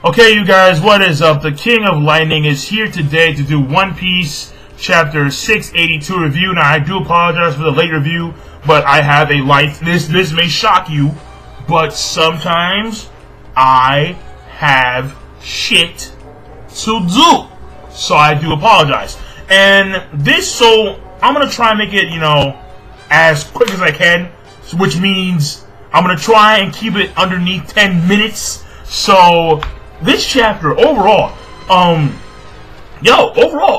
Okay, you guys, what is up? The King of Lightning is here today to do One Piece Chapter 682 review. Now, I do apologize for the late review, but I have a life. This may shock you, but sometimes I have shit to do. So I do apologize. And so I'm going to try and make it, as quick as I can, which means I'm going to try and keep it underneath 10 minutes. So this chapter, overall,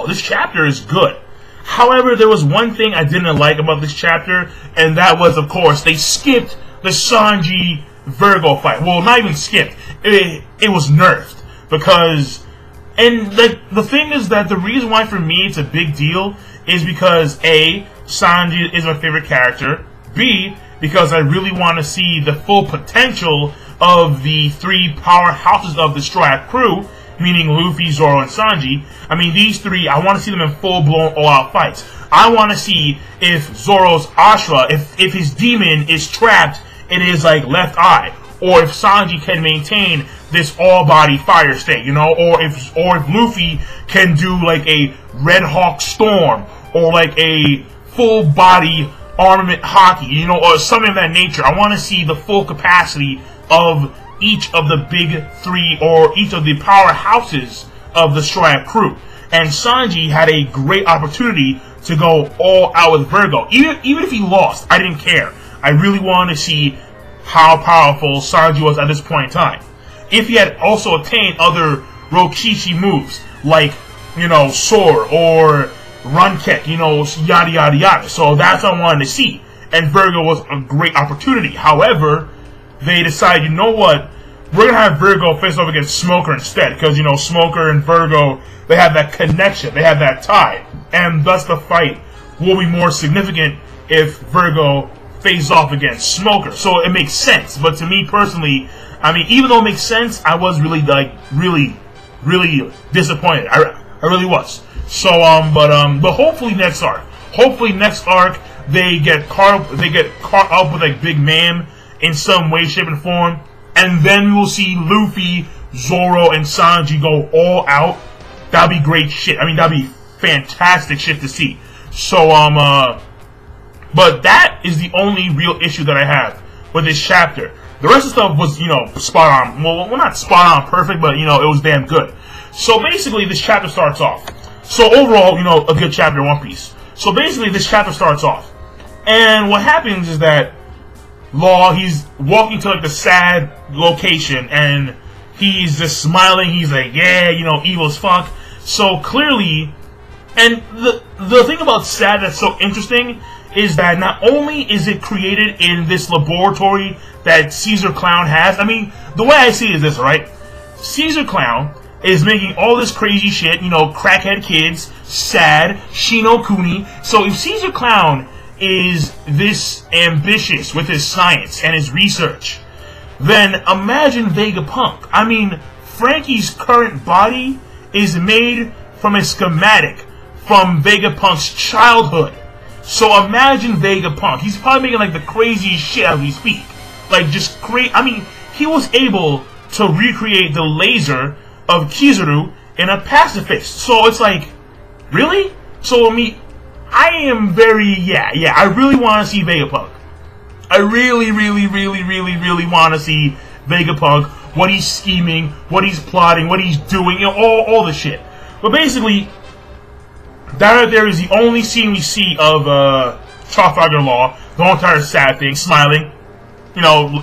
this chapter is good. However, there was one thing I didn't like about this chapter, and that was, of course, they skipped the Sanji Virgo fight. Well, not even skipped. It was nerfed. Because, and the thing is that the reason why for me it's a big deal is because A, Sanji is my favorite character. B, because I really want to see the full potential of the three powerhouses of the Straw crew, meaning Luffy, Zoro, and Sanji. I mean, these three, I want to see them in full-blown, all-out fights. I want to see if Zoro's Ashra, if his demon is trapped in his, left eye, or if Sanji can maintain this all-body fire state, or if Luffy can do, a Red Hawk Storm, or, a full-body armament hockey, or something of that nature. I want to see the full capacity of each of the big three, or each of the powerhouses of the Straw crew. And Sanji had a great opportunity to go all out with Virgo. Even if he lost, I didn't care. I really wanted to see how powerful Sanji was at this point in time. If he had also attained other Rokishi moves, like, Soar or Runkek, yada yada yada. So that's what I wanted to see. And Virgo was a great opportunity. However, they decided, you know what, we're going to have Virgo face off against Smoker instead. Because, Smoker and Virgo, they have that connection. They have that tie. And thus the fight will be more significant if Virgo faces off against Smoker. So it makes sense. But to me personally, I mean, even though it makes sense, I was really, really disappointed. I really was. So, but hopefully next arc. Hopefully next arc, they get caught up with, Big Mom in some way, shape, and form. And then we will see Luffy, Zoro, and Sanji go all out. That'd be great shit. I mean, that'd be fantastic shit to see. So, but that is the only real issue that I have with this chapter. The rest of the stuff was, spot on. Well, not spot on perfect, but, it was damn good. So basically, this chapter starts off. So overall, a good chapter in One Piece. So basically, this chapter starts off. And what happens is that Law, he's walking to, the sad location, and he's just smiling. He's like, yeah, evil as fuck. So clearly, and the thing about sad that's so interesting is that not only is it created in this laboratory that Caesar Clown has. I mean, the way I see it is this, right? Caesar Clown is making all this crazy shit, crackhead kids, sad, Shino Kuni. So if Caesar Clown is this ambitious with his science and his research, then imagine Vegapunk. I mean, Frankie's current body is made from a schematic from Vegapunk's childhood. So imagine Vegapunk. He's probably making the craziest shit as we speak. Just crazy. I mean, he was able to recreate the laser of Kizaru in a pacifist. So it's really? So I am very, I really want to see Vegapunk. I really, really, really, really, really want to see Vegapunk, what he's scheming, what he's plotting, what he's doing, all the shit. But basically, that right there is the only scene we see of Trafalgar Law, the whole entire sad thing, smiling,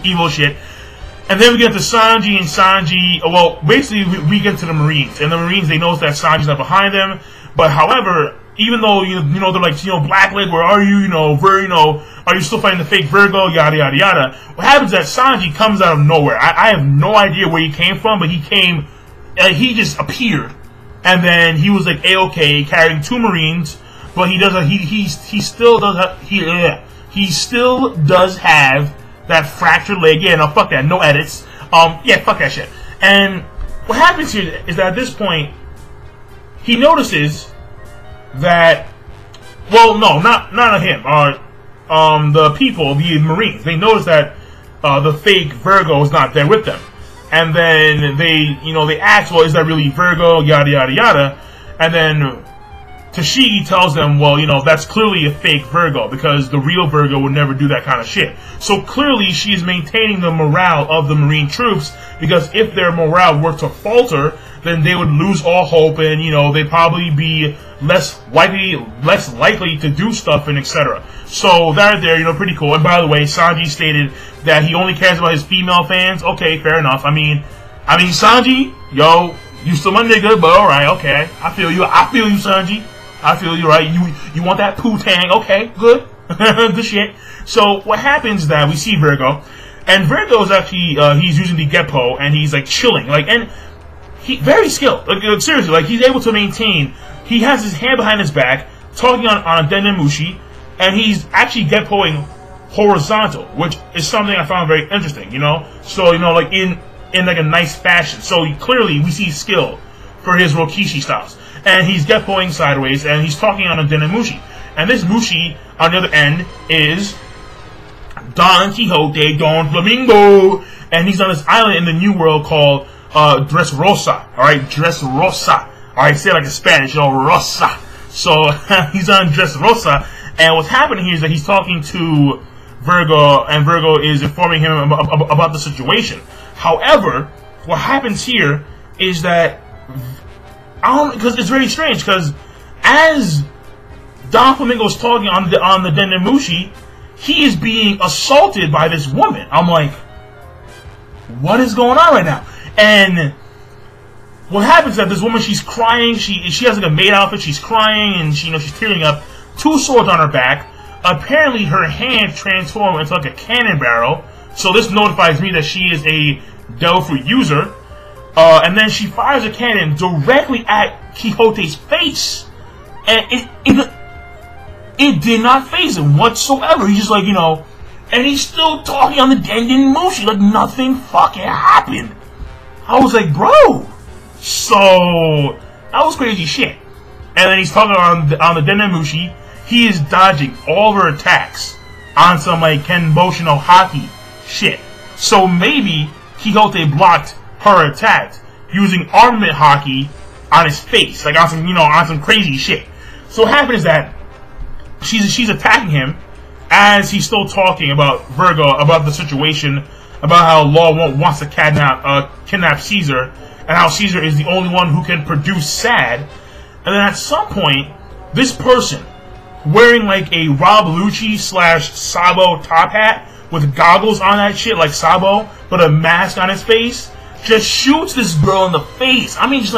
evil shit. And then we get to Sanji, and Sanji, well, basically we get to the Marines. And the Marines, they notice that Sanji's not behind them. But however, even though, they're like, Blackleg, where are you, are you still fighting the fake Virgo, yada, yada, yada. What happens is that Sanji comes out of nowhere. I have no idea where he came from, but he came, he just appeared. And then he was A-okay, carrying two Marines, but he still does have that fractured leg. Yeah, no, fuck that, no edits. Yeah, fuck that shit. And what happens here is that at this point, he notices that, well, no, not him. The people, the Marines, they notice that the fake Virgo is not there with them. And then they ask, well, is that really Virgo? Yada yada yada. And then Tashigi tells them, well, that's clearly a fake Virgo, because the real Virgo would never do that kind of shit. So clearly she is maintaining the morale of the Marine troops, because if their morale were to falter, then they would lose all hope, and they'd probably be less likely to do stuff, and etc. So that there, pretty cool. And by the way, Sanji stated that he only cares about his female fans. Okay, fair enough. I mean, Sanji, yo, you still my nigga, but alright, okay. I feel you, Sanji. I feel you, right? You want that poo tang? Okay, good. Good shit. So what happens is that we see Virgo, and Virgo is actually he's using the Geppo, and he's like chilling, and he very skilled. Like seriously, he's able to maintain. He has his hand behind his back, talking on a Dendemushi, and he's actually Geppoing horizontal, which is something I found very interesting. So like in like a nice fashion. So clearly we see skill for his Rokishi styles. And he's Geppoing sideways, and he's talking on a Dendemushi. And this Mushi, on the other end, is Don Quixote, Don Flamingo. And he's on this island in the New World called Dressrosa. Alright, Dressrosa. Alright, say it like a Spanish, Rosa. So, he's on Dressrosa. And what's happening here is that he's talking to Virgo, and Virgo is informing him about the situation. However, what happens here is that because it's very strange, because as Don Flamingo is talking on the Dendemushi, he is being assaulted by this woman. I'm like, what is going on right now? And what happens is that this woman, she's crying. She has like a maid outfit. She's crying, and she's tearing up. 2 swords on her back. Apparently, her hand transformed into like a cannon barrel. So this notifies me that she is a Delphi user. And then she fires a cannon directly at Quixote's face, and it did not faze him whatsoever. He's just like, and he's still talking on the Dendemushi like nothing fucking happened. I was like, bro. So that was crazy shit. And then he's talking on the Dendemushi. He is dodging all of her attacks on some like Kenboshin no Haki shit. So maybe Quixote blocked her attack using armament hockey on his face, like on some on some crazy shit. So what happened is that she's attacking him as he's still talking about Virgo, about the situation, about how Law wants to kidnap Caesar, and how Caesar is the only one who can produce sad. And then at some point, this person wearing like a Rob Lucci / Sabo top hat with goggles on that shit like Sabo, but a mask on his face, just shoots this girl in the face. I mean, just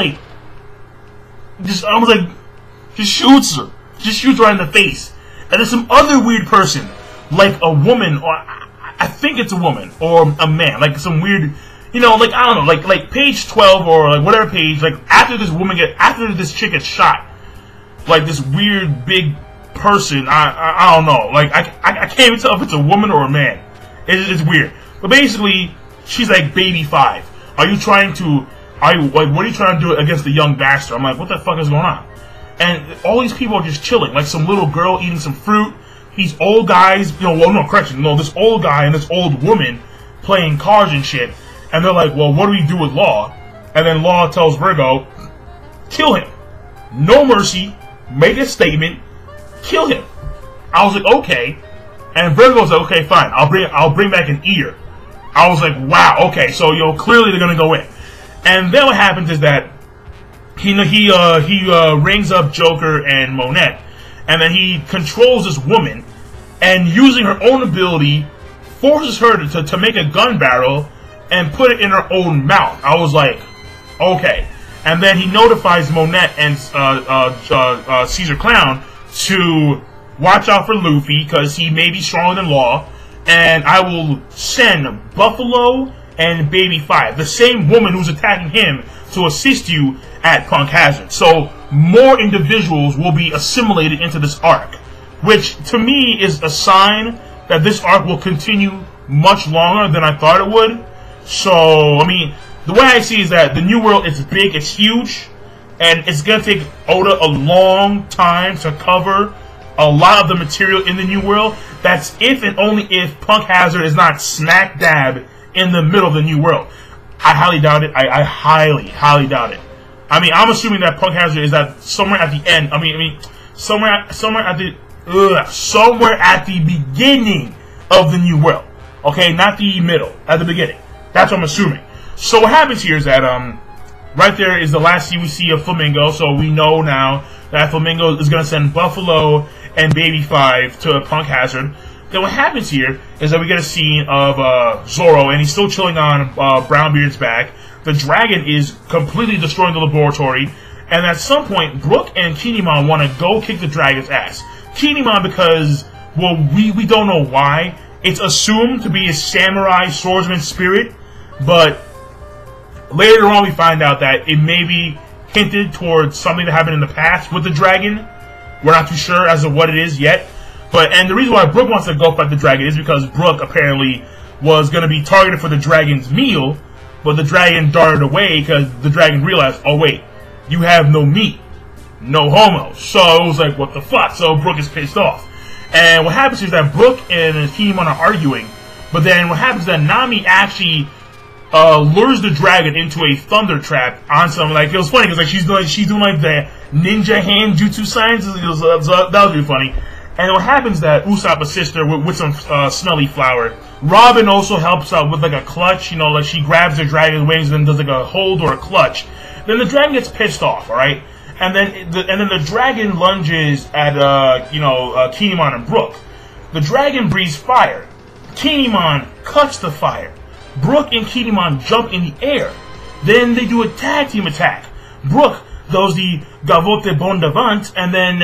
shoots her. Just shoots her in the face. And there's some other weird person, like a woman, or I think it's a woman, or a man, like some weird, like, I don't know, like page 12, or like whatever page, like after this chick gets shot, like this weird big person, I don't know, like, I can't even tell if it's a woman or a man. It's weird. But basically, she's like, baby 5. What are you trying to do against the young bastard? I'm like, what the fuck is going on? And all these people are just chilling, like some little girl eating some fruit. These old guys, this old guy and this old woman playing cards and shit. And they're like, well, what do we do with Law? And then Law tells Virgo, kill him. No mercy. Make a statement. Kill him. I was like, okay. And Virgo's like, okay, fine. I'll bring back an ear. I was like, wow, okay, so clearly they're gonna go in. And then what happens is that he rings up Joker and Monet, and then he controls this woman, and using her own ability, forces her to make a gun barrel and put it in her own mouth. I was like, okay. And then he notifies Monet and Caesar Clown to watch out for Luffy, because he may be stronger than Law. And I will send Buffalo and Baby 5, the same woman who's attacking him, to assist you at Punk Hazard. So more individuals will be assimilated into this arc, which to me is a sign that this arc will continue much longer than I thought it would. So, I mean, the way I see it is that the New World is big, it's huge, and it's going to take Oda a long time to cover a lot of the material in the New World. That's if and only if Punk Hazard is not smack dab in the middle of the New World. I highly doubt it. I highly doubt it. I mean, I'm assuming that Punk Hazard is at somewhere at the end. Somewhere at the beginning of the new world. Okay, not the middle, at the beginning. That's what I'm assuming. So what happens here is that right there is the last scene we see of Flamingo. So we know now that Flamingo is going to send Buffalo and Baby 5 to Punk Hazard. Then what happens here is that we get a scene of Zoro, and he's still chilling on Brownbeard's back. The dragon is completely destroying the laboratory, and at some point, Brook and Kinemon want to go kick the dragon's ass. Kinemon because, well, we don't know why. It's assumed to be a samurai swordsman spirit, but later on we find out that it may be hinted towards something that happened in the past with the dragon. We're not too sure as to what it is yet. And the reason why Brook wants to go fight the dragon is because Brook apparently was going to be targeted for the dragon's meal, but the dragon darted away because the dragon realized, oh wait, you have no meat, no homo. So it was like, what the fuck? So Brook is pissed off. And what happens is that Brook and Kinemon are arguing, but then what happens is that Nami actually lures the dragon into a thunder trap on something. Like, it was funny because like she's doing like the ninja hand jutsu signs. That was really funny. And what happens is that Usopp assists her with some smelly flour. Robin also helps out with like a clutch, you know, like she grabs the dragon's wings and does like a hold or a clutch. Then the dragon gets pissed off, alright? And then the dragon lunges at Kinemon and Brook. The dragon breathes fire. Kinemon cuts the fire. Brook and Kinemon jump in the air. Then they do a tag team attack. Brook does the Gavotte Bon Devant, and then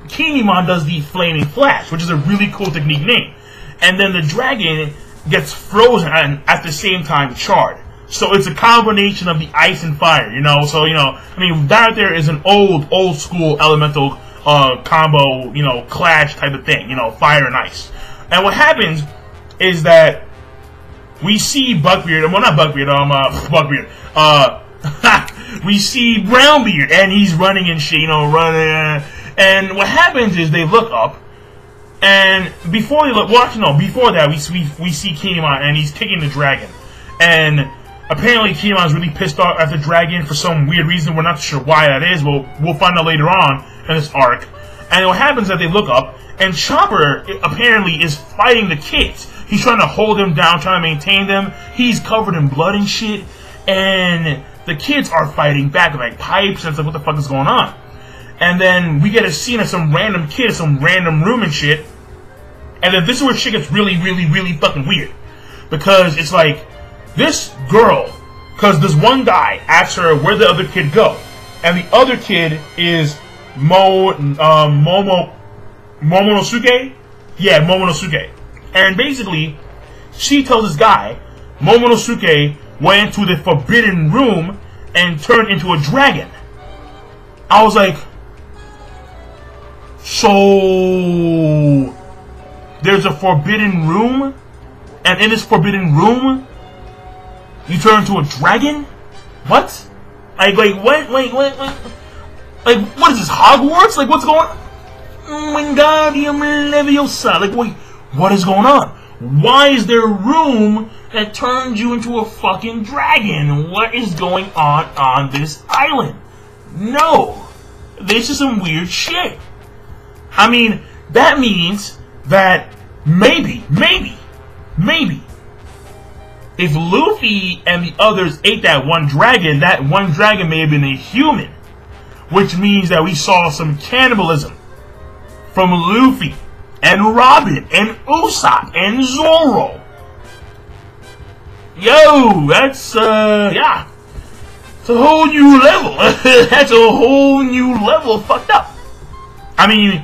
Kinemon does the Flaming Flash, which is a really cool technique name. And then the dragon gets frozen and at the same time charred. So it's a combination of the ice and fire, you know. So, you know, I mean, that there is an old school elemental combo, you know, clash type of thing, you know, fire and ice. And what happens is that we see Buckbeard, well, not Buckbeard, Buckbeard, we see Brownbeard, and he's running and shit, you know, running. And what happens is they look up, and before they look, well, actually, no, before that, we see Kinemon, and he's kicking the dragon. And apparently Kinemon's really pissed off at the dragon for some weird reason. We're not sure why that is, but we'll find out later on in this arc. And what happens is that they look up, and Chopper apparently is fighting the kids. He's trying to hold them down, trying to maintain them. He's covered in blood and shit. And the kids are fighting back with like pipes, and it's like, what the fuck is going on? And then we get a scene of some random kid in some random room and shit. And then this is where shit gets really fucking weird. Because it's like, this girl, because this one guy asks her where the other kid go. And the other kid is Momonosuke? Yeah, Momonosuke. And basically, she tells this guy, Momonosuke went into the forbidden room and turned into a dragon. I was like, so there's a forbidden room, and in this forbidden room, you turn into a dragon? What? Like what? Wait. Like, what is this, Hogwarts? Like, what's going on? Wingardium Leviosa. Like, wait, what is going on? Why is there a room that turns you into a fucking dragon? What is going on this island? No. This is some weird shit. I mean, that means that maybe, if Luffy and the others ate that one dragon may have been a human. Which means that we saw some cannibalism from Luffy and Robin and Usopp and Zoro. Yo, that's, yeah. It's a whole new level. That's a whole new level of fucked up. I mean,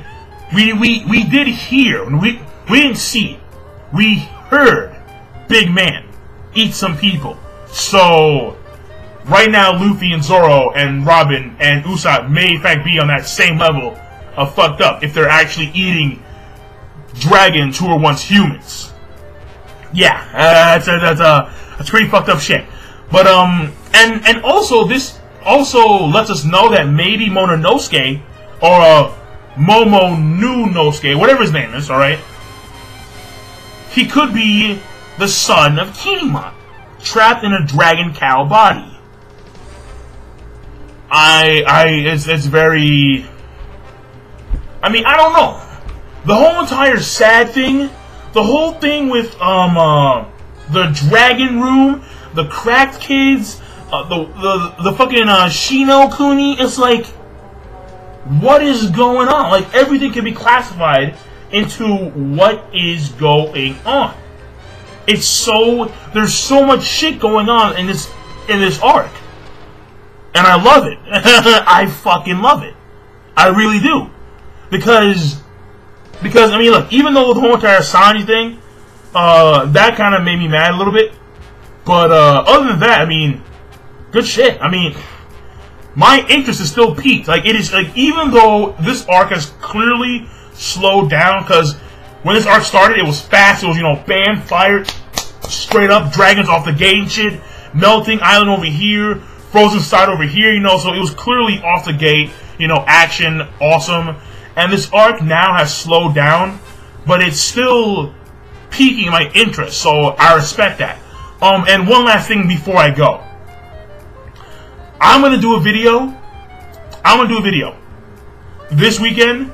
we did hear, we didn't see, we heard Big Man eat some people. So, right now, Luffy and Zoro and Robin and Usopp may in fact be on that same level of fucked up if they're actually eating dragons who were once humans. Yeah, that's pretty fucked up shit. But and also this also lets us know that maybe Momonosuke or Momonosuke, whatever his name is, all right, he could be the son of Kinemon. trapped in a dragon cow body. It's very... I mean, I don't know. The whole entire sad thing, the whole thing with, the dragon room, the cracked kids, the fucking, Shino Kuni, it's like, what is going on? Like, everything can be classified into what is going on. It's so, there's so much shit going on in this arc. And I love it. I fucking love it. I really do. Because, I mean, look, even though the whole entire Sanji thing, that kind of made me mad a little bit. But, other than that, I mean, good shit. I mean, my interest is still peaked. Like, it is, like, even though this arc has clearly slowed down, because when this arc started, it was fast. It was, you know, bam, fire, straight up, dragons off the gate and shit, melting island over here, frozen side over here, you know, so it was clearly off the gate, you know, action, awesome. And this arc now has slowed down, but it's still piquing my interest, so I respect that. And one last thing before I go. I'm gonna do a video this weekend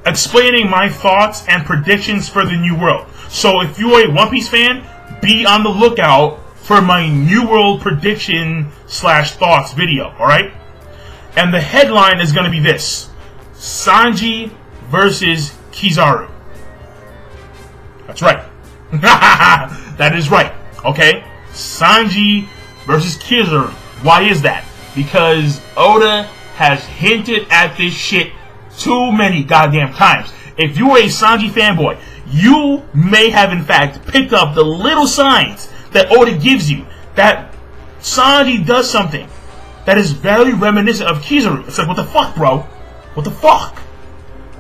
explaining my thoughts and predictions for the New World. So if you're a One Piece fan, be on the lookout for my New World prediction / thoughts video, alright? And the headline is gonna be this: Sanji versus Kizaru. That's right. That is right. Okay? Sanji versus Kizaru. Why is that? Because Oda has hinted at this shit too many goddamn times. If you're a Sanji fanboy, you may have in fact picked up the little signs that Oda gives you that Sanji does something that is very reminiscent of Kizaru. It's like, what the fuck, bro? What the fuck?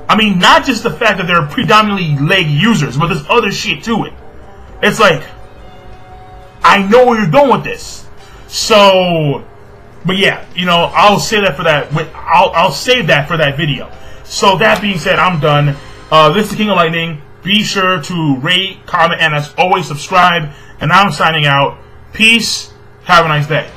I mean, not just the fact that they're predominantly leg users, but there's other shit to it. It's like, I know where you're going with this. So, but yeah, you know, I'll say that for that. I'll save that for that video. So that being said, I'm done. This is the King of Lightning. Be sure to rate, comment, and as always, subscribe. And I'm signing out. Peace. Have a nice day.